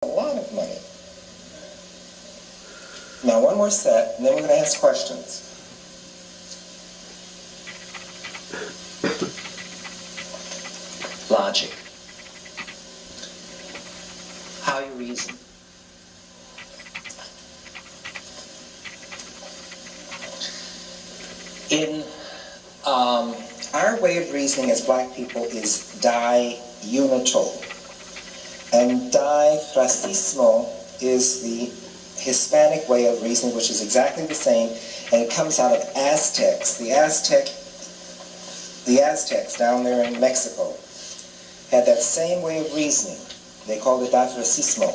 a lot of money. Now one more set, and then we're going to ask questions. Logic. How you reason. In our way of reasoning as black people is diunital. And difracismo is the Hispanic way of reasoning, which is exactly the same, and it comes out of Aztecs. The Aztecs down there in Mexico had that same way of reasoning. They called it difracismo.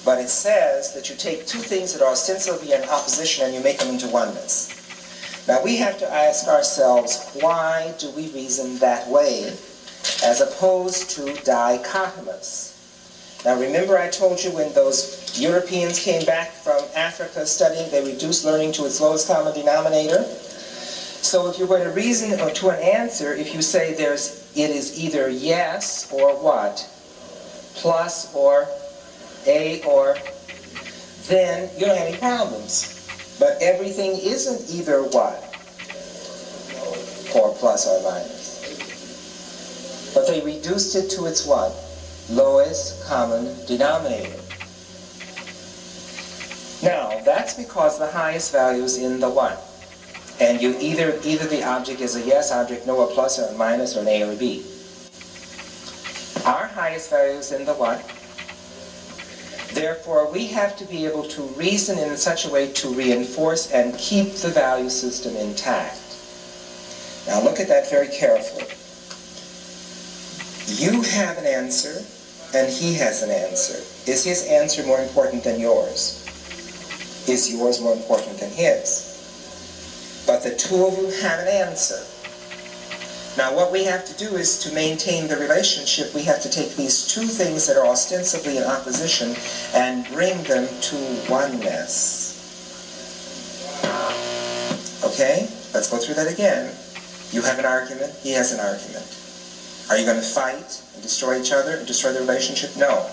But it says that you take two things that are ostensibly in opposition and you make them into oneness. Now we have to ask ourselves, why do we reason that way as opposed to dichotomous? Now remember I told you when those Europeans came back from Africa studying, they reduced learning to its lowest common denominator. So if you're going to reason to an answer, if you say it is either yes or what, plus or a or, then you don't have any problems. But everything isn't either what, or plus or minus. But they reduced it to its what? Lowest common denominator. Now, that's because the highest value is in the what? And you either the object is a yes object, no, a plus or a minus, or an A or a B. Our highest value is in the what? Therefore, we have to be able to reason in such a way to reinforce and keep the value system intact. Now look at that very carefully. You have an answer, and he has an answer. Is his answer more important than yours? Is yours more important than his? But the two of you have an answer. Now what we have to do is to maintain the relationship, we have to take these two things that are ostensibly in opposition and bring them to oneness. Okay? Let's go through that again. You have an argument, he has an argument. Are you going to fight and destroy each other and destroy the relationship? No.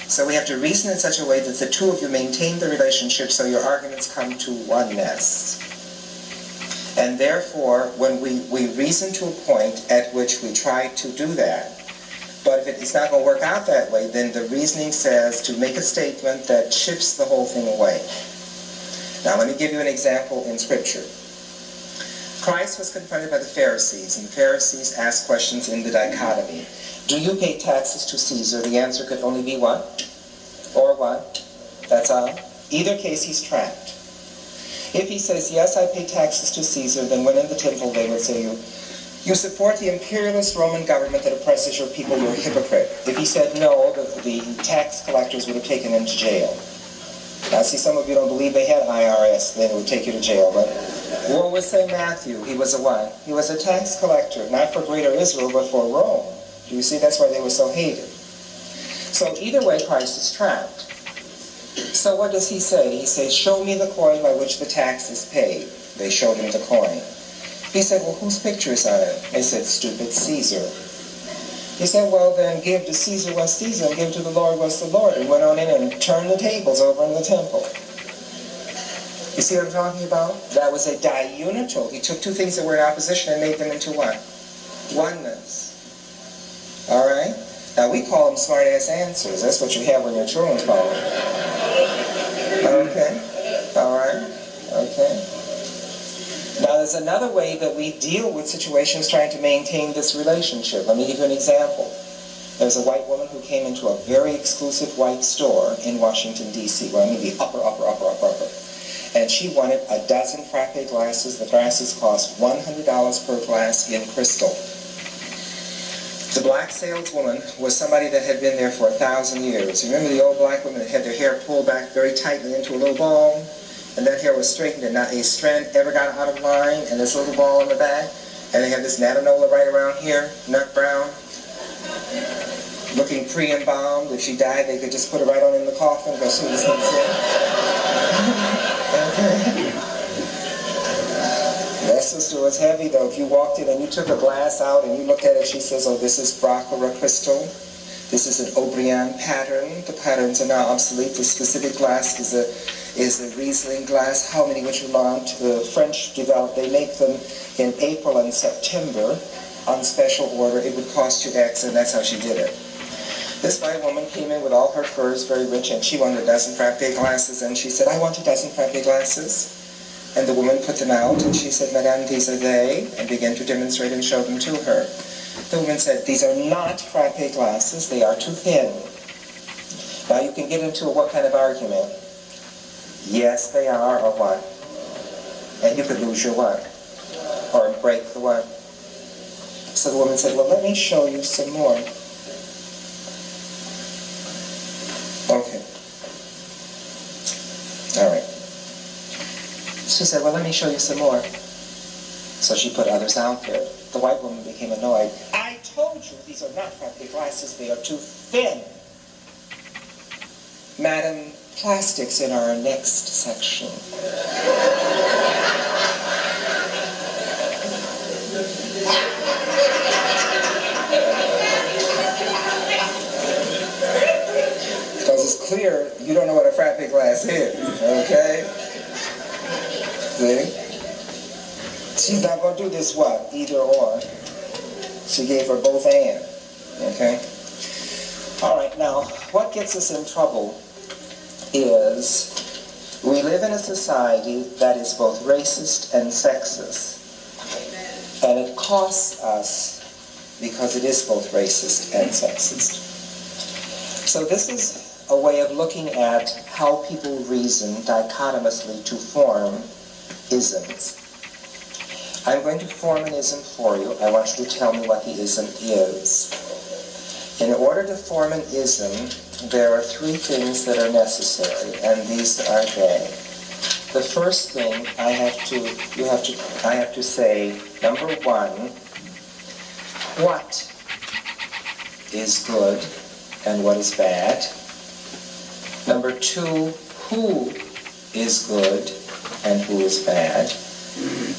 So we have to reason in such a way that the two of you maintain the relationship so your arguments come to oneness. And therefore, when we reason to a point at which we try to do that, but if it's not going to work out that way, then the reasoning says to make a statement that shifts the whole thing away. Now let me give you an example in Scripture. Christ was confronted by the Pharisees, and the Pharisees asked questions in the dichotomy. Do you pay taxes to Caesar? The answer could only be what? Or what? That's all. Either case, he's trapped. If he says, yes, I pay taxes to Caesar, then when in the temple they would say, you support the imperialist Roman government that oppresses your people, you're a hypocrite. If he said no, the tax collectors would have taken him to jail. Now see, some of you don't believe they had IRS, then it would take you to jail, but what was St. Matthew? He was a what? He was a tax collector, not for Greater Israel, but for Rome. Do you see? That's why they were so hated. So either way, Christ is trapped. So what does he say? He says, show me the coin by which the tax is paid. They showed him the coin. He said, well, whose picture is on it? They said, stupid Caesar. He said, well, then give to Caesar what's Caesar and give to the Lord what's the Lord. And went on in and turned the tables over in the temple. You see what I'm talking about? That was a diunital. He took two things that were in opposition and made them into what? Oneness. All right? Now we call them smart-ass answers. That's what you have when your children's college. Okay. All right. Okay. Now there's another way that we deal with situations trying to maintain this relationship. Let me give you an example. There's a white woman who came into a very exclusive white store in Washington, D.C. Well, I mean the upper. And she wanted a dozen frappe glasses. The glasses cost $100 per glass in crystal. The black saleswoman was somebody that had been there for 1,000 years. You remember the old black women that had their hair pulled back very tightly into a little ball? And that hair was straightened and not a strand ever got out of line, and this little ball in the back. And they had this natanola right around here, nut brown, looking pre-embalmed. If she died, they could just put her right on in the coffin because she was okay. That sister was heavy, though. If you walked in and you took a glass out and you looked at it, she says, oh, this is Baccarat crystal. This is an O'Brien pattern. The patterns are now obsolete. The specific glass is a Riesling glass. How many would you want? The French developed, they make them in April and September on special order. It would cost you X, and that's how she did it. This white woman came in with all her furs, very rich, and she wanted a dozen frappe glasses, and she said, I want a dozen frappe glasses. And the woman put them out, and she said, Madame, these are they, and began to demonstrate and show them to her. The woman said, these are not frappe glasses, they are too thin. Now you can get into what kind of argument? Yes, they are, or what? And you could lose your what? Or break the what? So the woman said, well, let me show you some more. Okay. All right. She said, well, let me show you some more. So she put others out there. The white woman became annoyed. I told you these are not frappe glasses, they are too thin. Madam, plastics in our next section. Because it's clear you don't know what a frappe glass is, okay? See? She's not going to do this what? Either or. She gave her both and. Okay? All right, now, what gets us in trouble is we live in a society that is both racist and sexist. And it costs us because it is both racist and sexist. So this is a way of looking at how people reason dichotomously to form isms. I'm going to form an ism for you. I want you to tell me what the ism is. In order to form an ism, there are three things that are necessary, and these are they. The first thing I have to say, number one, what is good and what is bad? Number two, who is good and who is bad?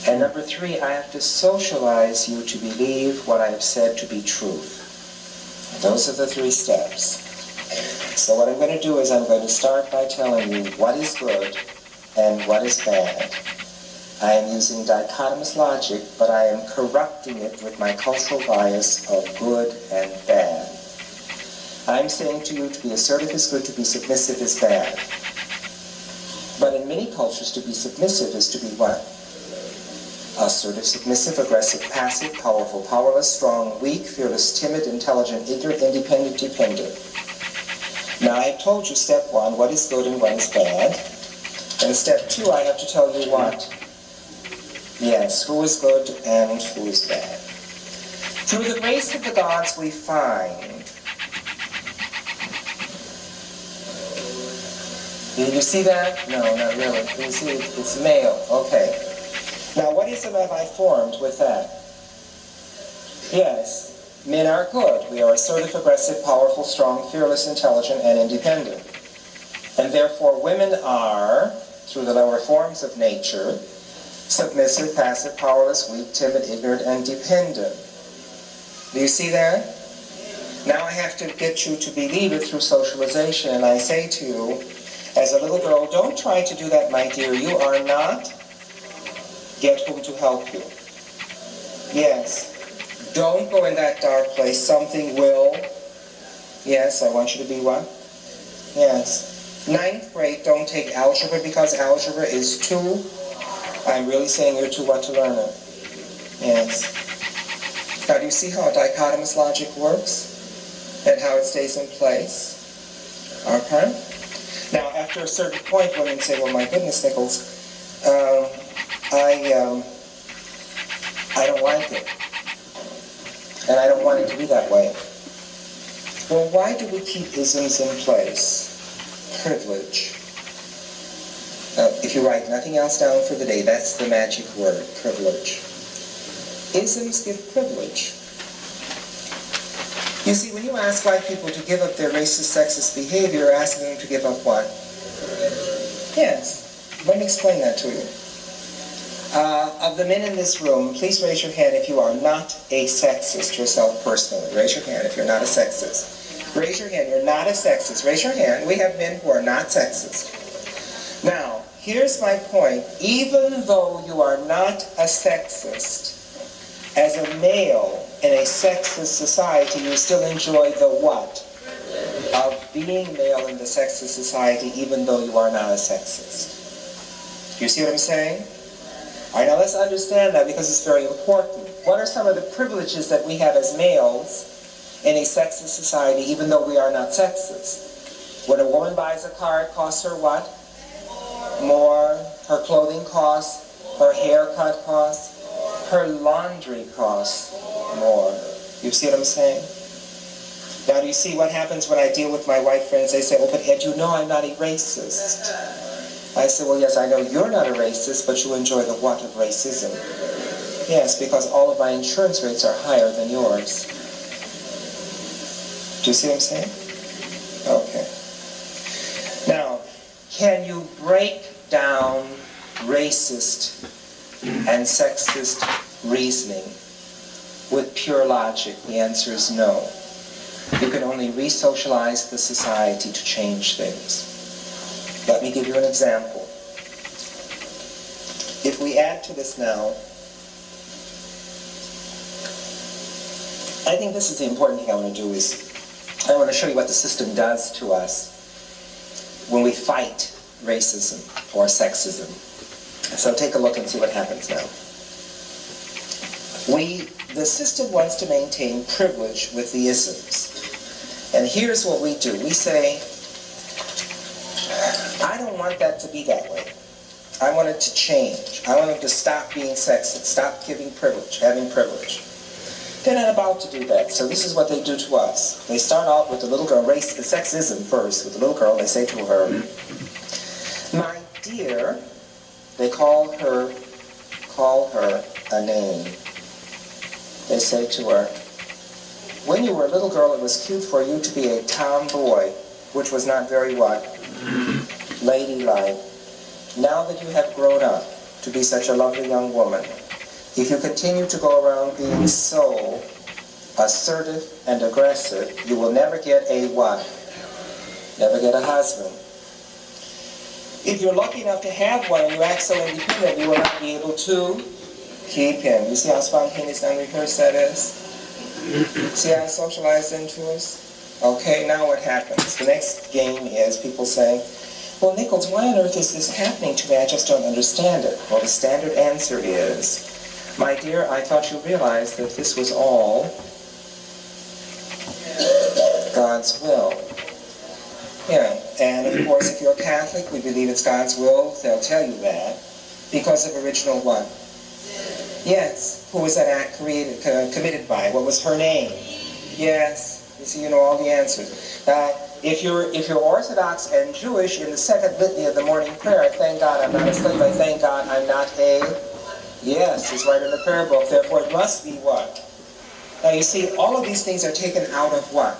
And number three, I have to socialize you to believe what I have said to be truth. Those are the three steps. So what I'm going to do is I'm going to start by telling you what is good and what is bad. I am using dichotomous logic, but I am corrupting it with my cultural bias of good and bad. I'm saying to you to be assertive is good, to be submissive is bad. But in many cultures, to be submissive is to be what? Assertive, submissive, aggressive, passive, powerful, powerless, strong, weak, fearless, timid, intelligent, ignorant, independent, dependent. Now I told you step one, what is good and what is bad. And step two, I have to tell you what? Yes, who is good and who is bad. Through the grace of the gods we find. Did you see that? No, not really. You see, it's male. Okay. Now, what ism have I formed with that? Yes, men are good. We are assertive, aggressive, powerful, strong, fearless, intelligent, and independent. And therefore, women are, through the lower forms of nature, submissive, passive, powerless, weak, timid, ignorant, and dependent. Do you see that? Now I have to get you to believe it through socialization, and I say to you, as a little girl, don't try to do that, my dear. You are not. Get whom to help you. Yes. Don't go in that dark place. Something will. Yes, I want you to be what? Yes. 9th grade, don't take algebra because algebra is too. I'm really saying you're too what to learn it. Yes. Now do you see how dichotomous logic works? And how it stays in place? Okay. Now after a certain point, women say, well, my goodness, Nichols, I don't like it. And I don't want it to be that way. Well, why do we keep isms in place? Privilege. If you write nothing else down for the day, that's the magic word, privilege. Isms give privilege. You see, when you ask white people to give up their racist, sexist behavior, you're asking them to give up what? Yes. Let me explain that to you. Of the men in this room, please raise your hand if you are not a sexist yourself personally. Raise your hand if you're not a sexist. Raise your hand. You're not a sexist. Raise your hand. We have men who are not sexist. Now, here's my point. Even though you are not a sexist, as a male in a sexist society, you still enjoy the what? Of being male in the sexist society, even though you are not a sexist. You see what I'm saying? All right, now let's understand that because it's very important. What are some of the privileges that we have as males in a sexist society, even though we are not sexist? When a woman buys a car, it costs her what? More. Her clothing costs, her haircut costs, her laundry costs more. You see what I'm saying? Now do you see what happens when I deal with my white friends? They say, oh, but Ed, you know I'm not a racist. I say, well, yes, I know you're not a racist, but you enjoy the what of racism? Yes, because all of my insurance rates are higher than yours. Do you see what I'm saying? Okay. Now, can you break down racist and sexist reasoning with pure logic? The answer is no. You can only re-socialize the society to change things. Let me give you an example. If we add to this now, I think this is the important thing I want to do is, I want to show you what the system does to us when we fight racism or sexism. So take a look and see what happens now. The system wants to maintain privilege with the isms. And here's what we do. We say, I don't want that to be that way. I want it to change. I want it to stop being sexist, stop giving privilege, having privilege. They're not about to do that. So this is what they do to us. They start off with the little girl, the sexism first. With the little girl, they say to her, my dear, they call her a name. They say to her, when you were a little girl, it was cute for you to be a tomboy, which was not very what? Ladylike. Now that you have grown up to be such a lovely young woman, if you continue to go around being so assertive and aggressive, you will never get a what? Never get a husband. If you're lucky enough to have one and you act so independent, you will not be able to keep him. You see how spontaneous and unrehearsed that is? See how it's socialized into us? Okay, now what happens? The next game is people saying, well, Nichols, why on earth is this happening to me? I just don't understand it. Well, the standard answer is, my dear, I thought you realized that this was all God's will. Yeah, and of course, if you're a Catholic, we believe it's God's will. They'll tell you that because of original what? Yes. Who was that act committed by? What was her name? Yes. You see, you know all the answers. If you're Orthodox and Jewish, in the second litany of the morning prayer, I thank God I'm not a slave. I thank God I'm not a... Yes, it's right in the prayer book. Therefore, it must be what? Now, you see, all of these things are taken out of what?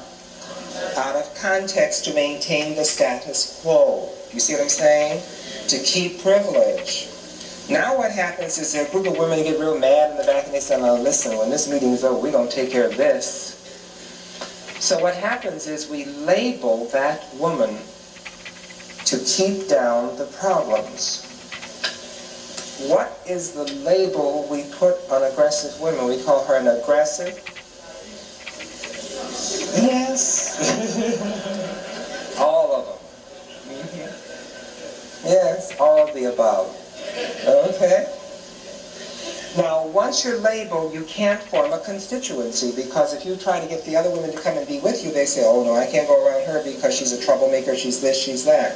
Out of context to maintain the status quo. You see what I'm saying? To keep privilege. Now what happens is a group of women get real mad in the back and they say, now listen, when this meeting is over, we're going to take care of this. So what happens is we label that woman to keep down the problems. What is the label we put on aggressive women? We call her an aggressive. Yes. All of them. Yes, all of the above. Okay. Now, once you're labeled, you can't form a constituency, because if you try to get the other women to come and be with you, they say, oh no, I can't go around her because she's a troublemaker, she's this, she's that.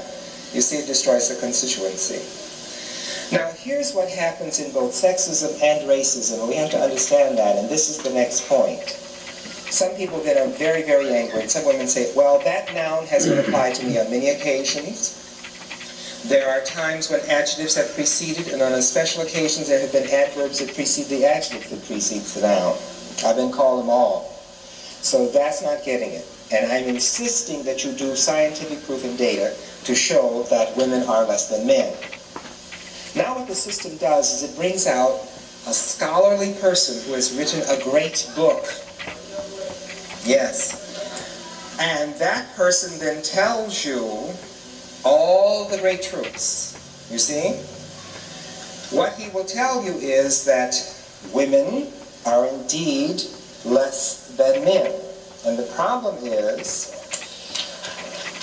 You see, it destroys the constituency. Now, here's what happens in both sexism and racism. We have to understand that, and this is the next point. Some people get are very, very angry, and some women say, well, that noun has been applied to me on many occasions. There are times when adjectives have preceded, and on special occasions there have been adverbs that precede the adjective that precedes the noun. I've been called them all. So that's not getting it. And I'm insisting that you do scientific proof and data to show that women are less than men. Now what the system does is it brings out a scholarly person who has written a great book. Yes. And that person then tells you all the great truths. You see? What he will tell you is that women are indeed less than men. And the problem is,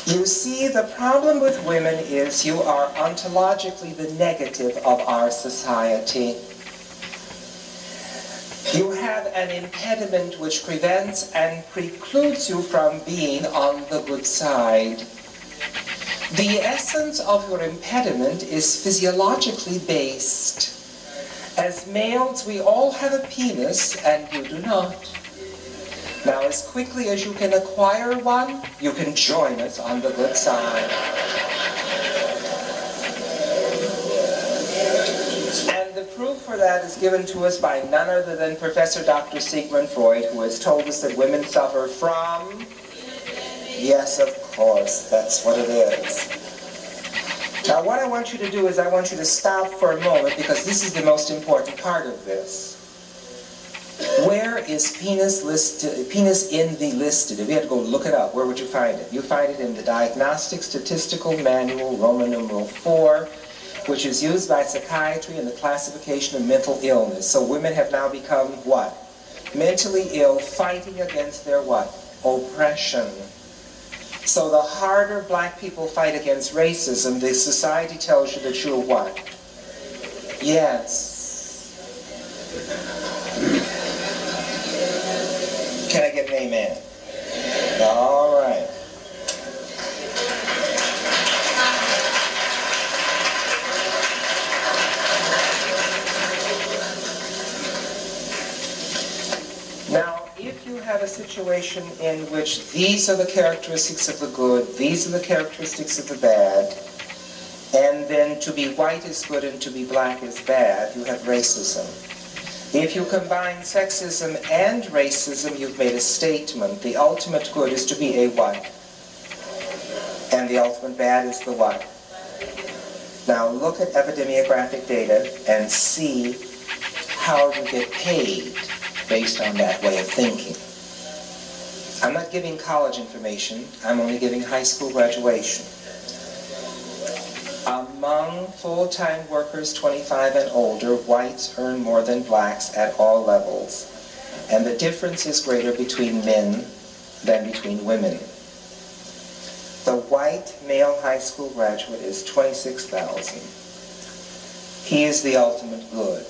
you see, the problem with women is you are ontologically the negative of our society. You have an impediment which prevents and precludes you from being on the good side. The essence of your impediment is physiologically based. As males, we all have a penis, and you do not. Now, as quickly as you can acquire one, you can join us on the good side. And the proof for that is given to us by none other than Professor Dr. Sigmund Freud, who has told us that women suffer from... Yes, of course, that's what it is. Now, what I want you to do is I want you to stop for a moment, because this is the most important part of this. Where is penis in the listed? If you had to go look it up, where would you find it? You find it in the Diagnostic Statistical Manual, Roman numeral 4, which is used by psychiatry in the classification of mental illness. So women have now become what? Mentally ill, fighting against their what? Oppression. So the harder black people fight against racism, the society tells you that you're what? Yes. Can I get an amen? All right. Now, if you have a situation in which these are the characteristics of the good, these are the characteristics of the bad, and then to be white is good and to be black is bad, you have racism. If you combine sexism and racism, you've made a statement. The ultimate good is to be a what? And the ultimate bad is the what? Now look at epidemiographic data and see how you get paid based on that way of thinking. I'm not giving college information, I'm only giving high school graduation. Among full-time workers 25 and older, whites earn more than blacks at all levels. And the difference is greater between men than between women. The white male high school graduate is 26,000. He is the ultimate good.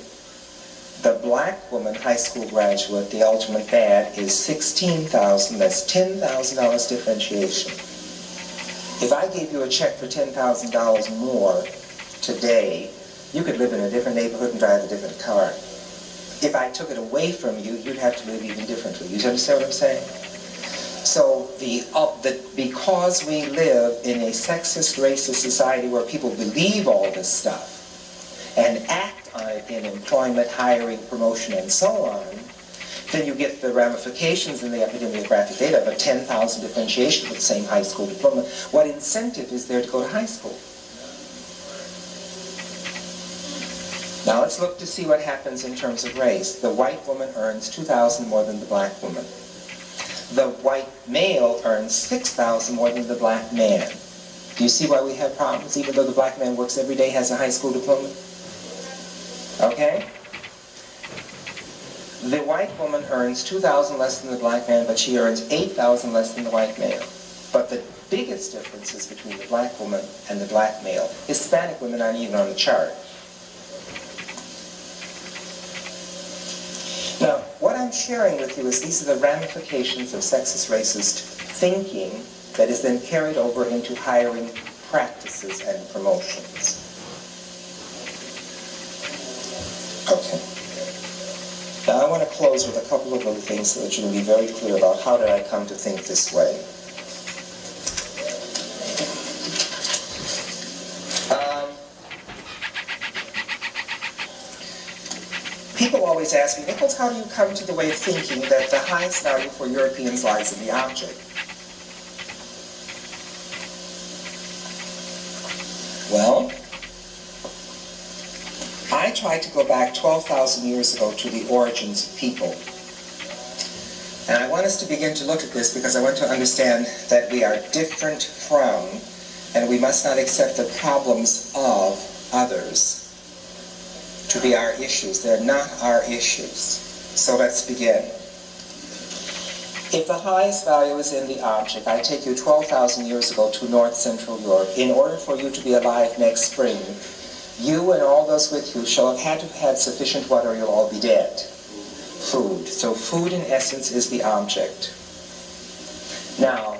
The black woman high school graduate, the ultimate bad, is 16,000. That's $10,000 differentiation. If I gave you a check for $10,000 more today, you could live in a different neighborhood and drive a different car. If I took it away from you, you'd have to live even differently. You understand what I'm saying? So because we live in a sexist, racist society where people believe all this stuff and act on it in employment, hiring, promotion, and so on, then you get the ramifications in the epidemiographic data of a 10,000 differentiation with the same high school diploma. What incentive is there to go to high school? Now let's look to see what happens in terms of race. The white woman earns 2,000 more than the black woman. The white male earns 6,000 more than the black man. Do you see why we have problems, even though the black man works every day, has a high school diploma? Okay? The white woman earns 2,000 less than the black man, but she earns 8,000 less than the white male. But the biggest differences between the black woman and the black male. Hispanic women aren't even on the chart. Now, what I'm sharing with you is these are the ramifications of sexist, racist thinking that is then carried over into hiring practices and promotions. Okay. Now I want to close with a couple of other things so that you can be very clear about how did I come to think this way. People always ask me, Nichols, how do you come to the way of thinking that the highest value for Europeans lies in the object? Well, I tried to go back 12,000 years ago to the origins of people. And I want us to begin to look at this because I want to understand that we are different from, and we must not accept the problems of others to be our issues. They're not our issues. So let's begin. If the highest value is in the object, I take you 12,000 years ago to North Central Europe. In order for you to be alive next spring, you and all those with you shall have had to have had sufficient water or you'll all be dead. Food. So food in essence is the object. Now,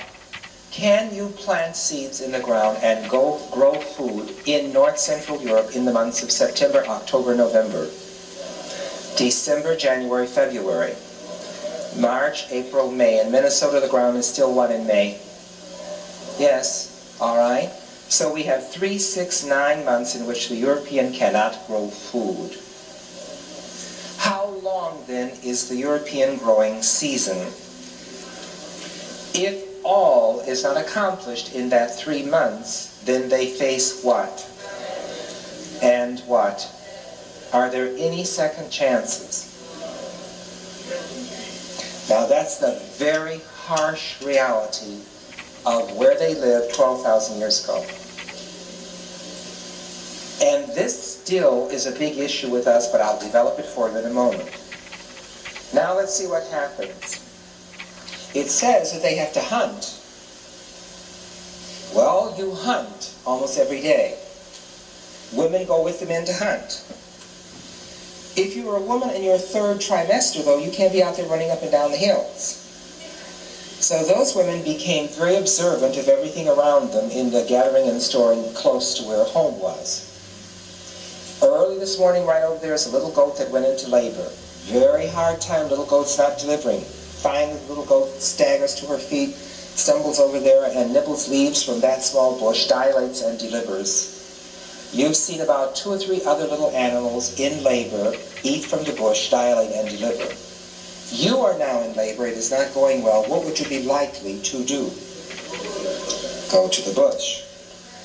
can you plant seeds in the ground and go grow food in North Central Europe in the months of September, October, November, December, January, February, March, April, May? In Minnesota, the ground is still wet in May. Yes, all right. So we have 3, 6, 9 months in which the European cannot grow food. How long then is the European growing season? If all is not accomplished in that 3 months, then they face what? And what? Are there any second chances? Now that's the very harsh reality of where they lived 12,000 years ago. And this still is a big issue with us, but I'll develop it for you in a moment. Now let's see what happens. It says that they have to hunt. Well, you hunt almost every day. Women go with the men to hunt. If you were a woman in your 3rd trimester, though, you can't be out there running up and down the hills. So those women became very observant of everything around them in the gathering and storing close to where home was. Early this morning, right over there is a little goat that went into labor. Very hard time, little goat's not delivering. Finally, the little goat staggers to her feet, stumbles over there and nibbles leaves from that small bush, dilates and delivers. You've seen about 2 or 3 other little animals in labor eat from the bush, dilate and deliver. You are now in labor, it is not going well. What would you be likely to do? Go to the bush.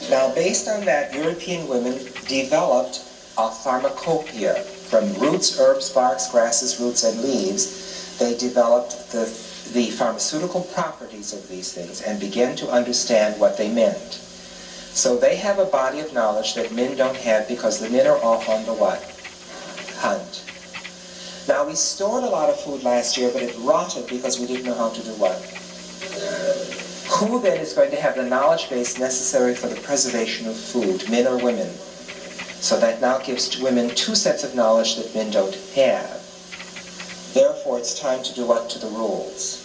Now, based on that, European women developed a pharmacopoeia from roots, herbs, barks, grasses, roots, and leaves. They developed the pharmaceutical properties of these things and began to understand what they meant. So they have a body of knowledge that men don't have because the men are off on the what? Hunt. Now, we stored a lot of food last year, but it rotted because we didn't know how to do what? Who then is going to have the knowledge base necessary for the preservation of food, men or women? So that now gives to women 2 sets of knowledge that men don't have. Therefore, it's time to do what to the rules?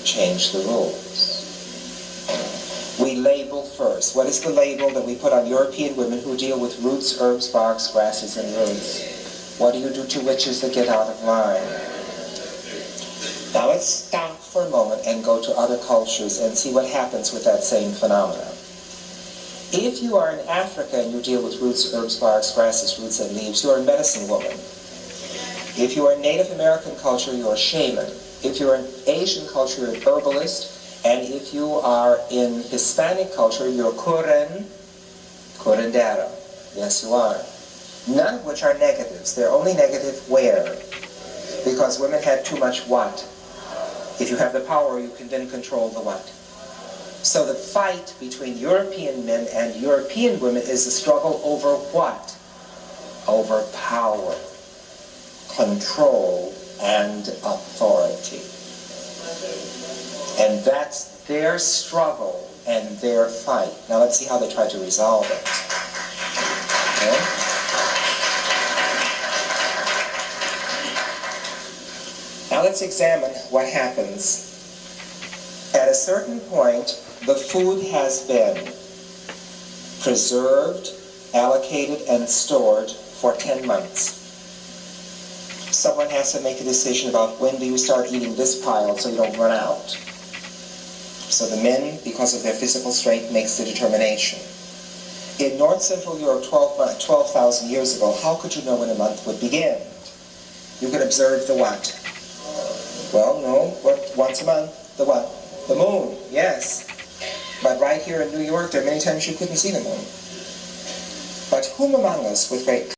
Change the rules. We label first. What is the label that we put on European women who deal with roots, herbs, barks, grasses, and roots? What do you do to witches that get out of line? Now let's stop for a moment and go to other cultures and see what happens with that same phenomenon. If you are in Africa and you deal with roots, herbs, barks, grasses, roots, and leaves, you are a medicine woman. If you are in Native American culture, you're a shaman. If you're in Asian culture, you're an herbalist. And if you are in Hispanic culture, you're curandero. Yes, you are. None of which are negatives. They're only negative where? Because women had too much what? If you have the power, you can then control the what? So the fight between European men and European women is a struggle over what? Over power, control, and authority. And that's their struggle and their fight. Now let's see how they try to resolve it. Okay? Now let's examine what happens. At a certain point, the food has been preserved, allocated, and stored for 10 months. Someone has to make a decision about when do you start eating this pile so you don't run out. So the men, because of their physical strength, makes the determination. In North Central Europe 12,000 years ago, how could you know when a month would begin? You could observe the what? Well, no, once a month, the what? The moon, yes. But right here in New York, there are many times you couldn't see the moon. But whom among us with great